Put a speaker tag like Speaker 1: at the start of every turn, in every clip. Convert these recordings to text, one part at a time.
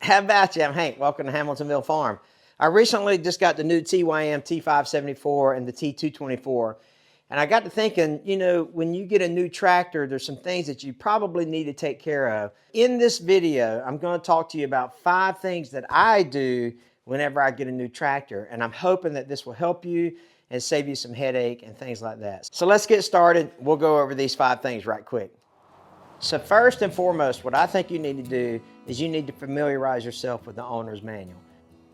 Speaker 1: How about you? I'm Hank. Welcome to Hamiltonville Farm. I recently just got the new TYM T574 and the T224. And I got to thinking, when you get a new tractor, there's some things that you probably need to take care of. In this video, I'm going to talk to you about 5 things that I do whenever I get a new tractor. And I'm hoping that this will help you and save you some headache and things like that. So let's get started. We'll go over these 5 things right quick. So first and foremost, what I think you need to do is you need to familiarize yourself with the owner's manual.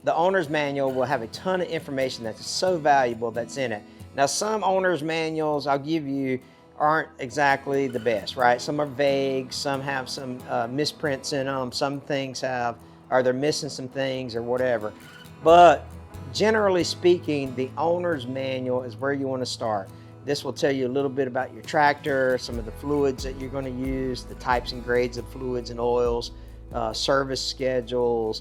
Speaker 1: The owner's manual will have a ton of information that's so valuable that's in it. Now, some owner's manuals I'll give you aren't exactly the best, right? Some are vague, some have some misprints in them, some things they're missing some things or whatever. But generally speaking, the owner's manual is where you want to start. This will tell you a little bit about your tractor, some of the fluids that you're going to use, the types and grades of fluids and oils, service schedules,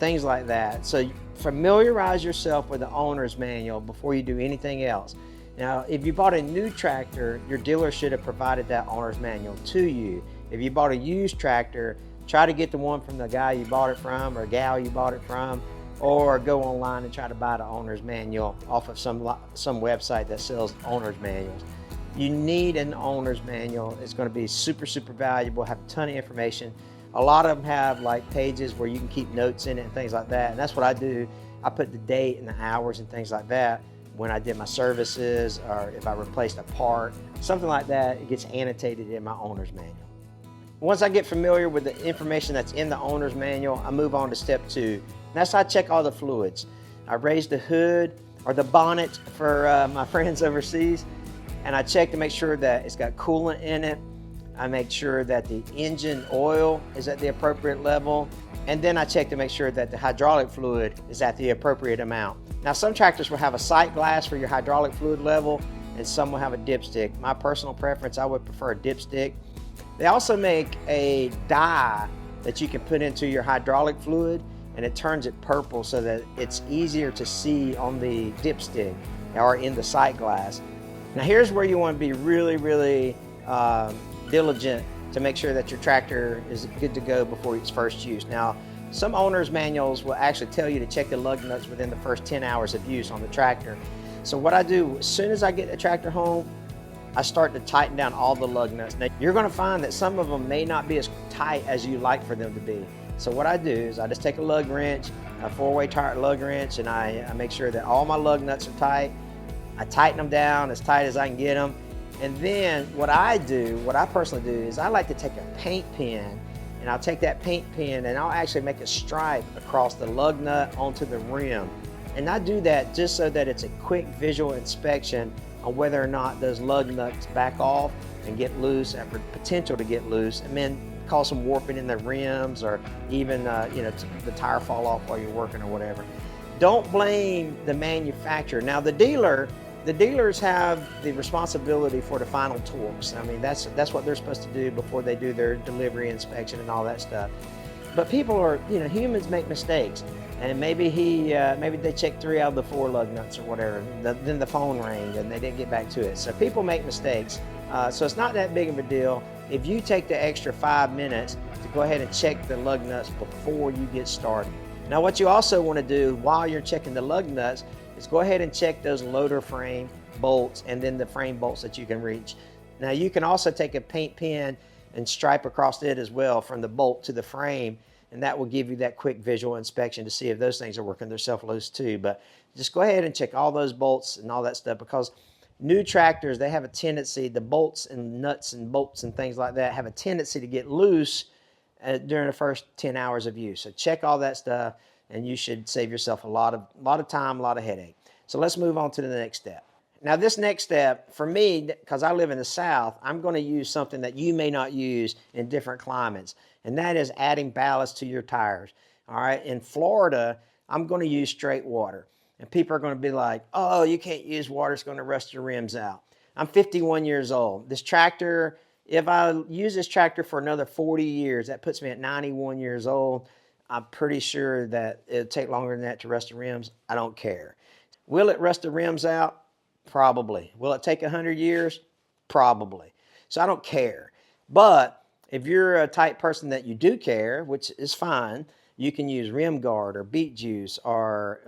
Speaker 1: things like that. So familiarize yourself with the owner's manual before you do anything else. Now, if you bought a new tractor, your dealer should have provided that owner's manual to you. If you bought a used tractor, try to get the one from the guy you bought it from or gal you bought it from, or go online and try to buy the owner's manual off of some website that sells owner's manuals. You need an owner's manual. It's going to be super, super valuable, have a ton of information. A lot of them have like pages where you can keep notes in it and things like that. And that's what I do. I put the date and the hours and things like that when I did my services, or if I replaced a part, something like that, it gets annotated in my owner's manual. Once I get familiar with the information that's in the owner's manual, I move on to step 2. And that's how I check all the fluids. I raise the hood or the bonnet for my friends overseas, and I check to make sure that it's got coolant in it. I make sure that the engine oil is at the appropriate level, and then I check to make sure that the hydraulic fluid is at the appropriate amount. Now, some tractors will have a sight glass for your hydraulic fluid level, and some will have a dipstick. My personal preference, I would prefer a dipstick. They also make a dye that you can put into your hydraulic fluid, and it turns it purple so that it's easier to see on the dipstick or in the sight glass. Now, here's where you want to be really, really diligent to make sure that your tractor is good to go before its first use. Now, some owner's manuals will actually tell you to check the lug nuts within the first 10 hours of use on the tractor. So what I do, as soon as I get the tractor home, I start to tighten down all the lug nuts. Now, you're going to find that some of them may not be as tight as you like for them to be. So what I do is I just take a lug wrench, a 4-way lug wrench, and I make sure that all my lug nuts are tight. I tighten them down as tight as I can get them. And then what I personally do is I like to take a paint pen, and I'll take that paint pen and I'll actually make a stripe across the lug nut onto the rim. And I do that just so that it's a quick visual inspection on whether or not those lug nuts back off and get loose, have potential to get loose, and then cause some warping in the rims, or even the tire fall off while you're working or whatever. Don't blame the manufacturer. Now, the dealers have the responsibility for the final torques. I mean, that's what they're supposed to do before they do their delivery inspection and all that stuff. But people are, humans make mistakes, and maybe they checked 3 out of the 4 lug nuts or whatever. Then the phone rang and they didn't get back to it. So people make mistakes. So it's not that big of a deal if you take the extra 5 minutes to go ahead and check the lug nuts before you get started. Now, what you also want to do while you're checking the lug nuts is go ahead and check those loader frame bolts and then the frame bolts that you can reach. Now, you can also take a paint pen and stripe across it as well from the bolt to the frame, and that will give you that quick visual inspection to see if those things are working themselves loose too. But just go ahead and check all those bolts and all that stuff, because new tractors, they have a tendency, the bolts and nuts and bolts and things like that have a tendency to get loose during the first 10 hours of use. So check all that stuff, and you should save yourself a lot of time, a lot of headache. So let's move on to the next step. Now, this next step, for me, because I live in the South, I'm going to use something that you may not use in different climates, and that is adding ballast to your tires. All right, in Florida, I'm going to use straight water. And people are going to be like, oh, you can't use water, it's going to rust your rims out. I'm 51 years old. This tractor, if I use this tractor for another 40 years, that puts me at 91 years old. I'm pretty sure that it'll take longer than that to rust the rims. I don't care. Will it rust the rims out? Probably. Will it take 100 years? Probably. So I don't care. But If you're a type person that you do care, which is fine, you can use rim guard or beet juice or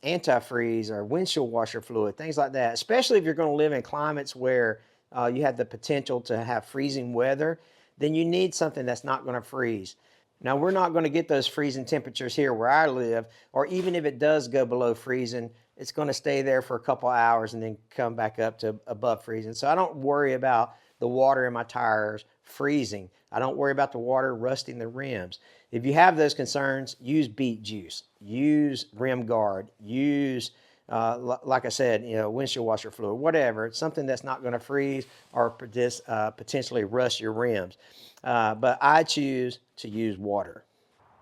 Speaker 1: antifreeze or windshield washer fluid, things like that, especially if you're going to live in climates where you have the potential to have freezing weather, then you need something that's not going to freeze. Now, we're not going to get those freezing temperatures here where I live, or even if it does go below freezing, it's going to stay there for a couple hours and then come back up to above freezing. So I don't worry about the water in my tires freezing. I don't worry about the water rusting the rims. If you have those concerns, use beet juice, use rim guard, use, like I said, windshield washer fluid, whatever. It's something that's not going to freeze or potentially rust your rims. But I choose to use water.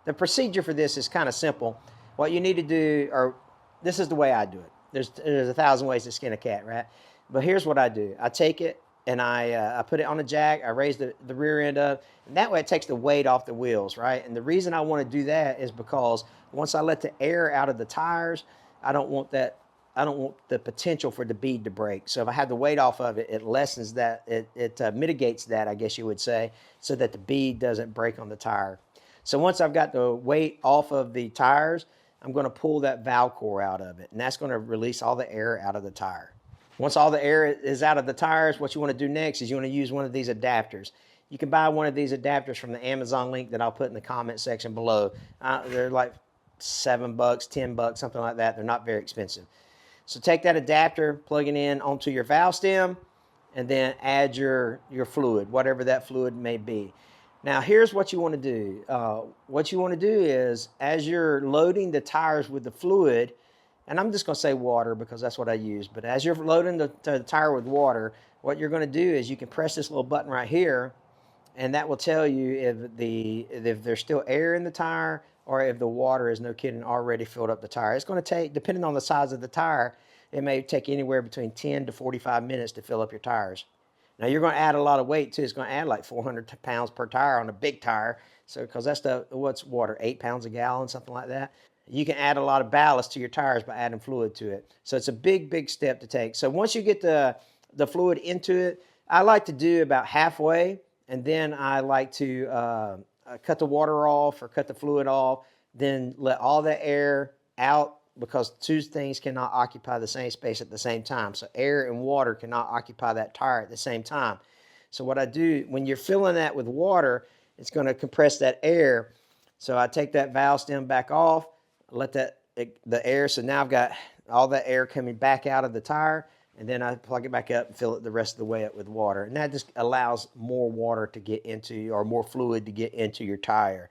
Speaker 1: The procedure for this is kind of simple. What you need to do, or this is the way I do it. There's 1,000 ways to skin a cat, right? But here's what I do. I take it and I put it on a jack. I raise the rear end up, and that way it takes the weight off the wheels, right? And the reason I want to do that is because once I let the air out of the tires, I don't want the potential for the bead to break. So if I have the weight off of it, it lessens that, it mitigates that, I guess you would say, so that the bead doesn't break on the tire. So once I've got the weight off of the tires, I'm going to pull that valve core out of it, and that's going to release all the air out of the tire. Once all the air is out of the tires, what you want to do next is you want to use one of these adapters. You can buy one of these adapters from the Amazon link that I'll put in the comment section below. They're like $7, $10, something like that. They're not very expensive. So take that adapter, plug it in onto your valve stem, and then add your fluid, whatever that fluid may be. Now, here's what you want to do. What you want to do is, as you're loading the tires with the fluid, and I'm just going to say water because that's what I use, but as you're loading the tire with water, what you're going to do is you can press this little button right here, and that will tell you if there's still air in the tire or if the water is, no kidding, already filled up the tire. It's going to take, depending on the size of the tire, it may take anywhere between 10 to 45 minutes to fill up your tires. Now, you're going to add a lot of weight too. It's going to add like 400 pounds per tire on a big tire. So, because that's what's water, 8 pounds a gallon, something like that. You can add a lot of ballast to your tires by adding fluid to it. So it's a big, big step to take. So once you get the fluid into it, I like to do about halfway, and then I like to cut the water off or cut the fluid off, then let all the air out, because two things cannot occupy the same space at the same time. So air and water cannot occupy that tire at the same time. So what I do, when you're filling that with water, it's going to compress that air. So I take that valve stem back off, let the air, so now I've got all that air coming back out of the tire, and then I plug it back up and fill it the rest of the way up with water. And that just allows more water to get into, or more fluid to get into your tire.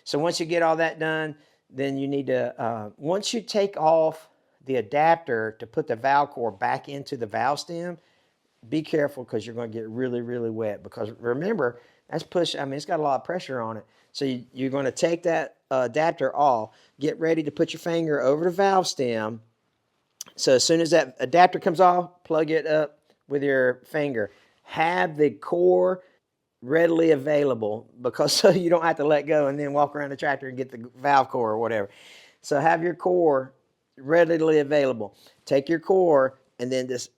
Speaker 1: So once you get all that done, then you need to, once you take off the adapter to put the valve core back into the valve stem, be careful because you're going to get really, really wet. Because remember, that's it's got a lot of pressure on it. So you're going to take that adapter off, get ready to put your finger over the valve stem. So as soon as that adapter comes off, plug it up with your finger. Have the core readily available, because so you don't have to let go and then walk around the tractor and get the valve core or whatever. So have your core readily available. Take your core and then just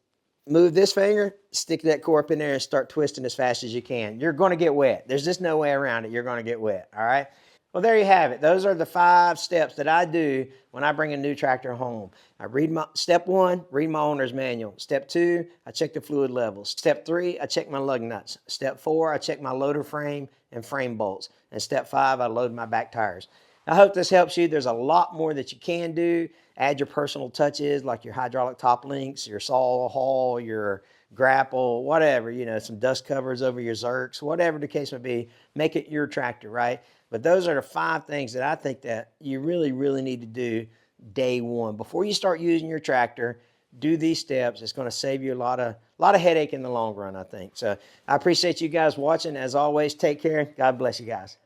Speaker 1: move this finger, stick that core up in there and start twisting as fast as you can. You're going to get wet. There's just no way around it. You're going to get wet, all right? Well, there you have it. Those are the 5 steps that I do when I bring a new tractor home. I read step 1, read my owner's manual. Step 2, I check the fluid levels. Step 3, I check my lug nuts. Step 4, I check my loader frame and frame bolts. And step 5, I load my back tires. I hope this helps you. There's a lot more that you can do. Add your personal touches, like your hydraulic top links, your saw haul, your grapple, whatever, some dust covers over your Zerks, whatever the case may be. Make it your tractor, right? But those are the 5 things that I think that you really, really need to do day one. Before you start using your tractor, do these steps. It's going to save you a lot of headache in the long run, I think. So I appreciate you guys watching. As always, take care. God bless you guys.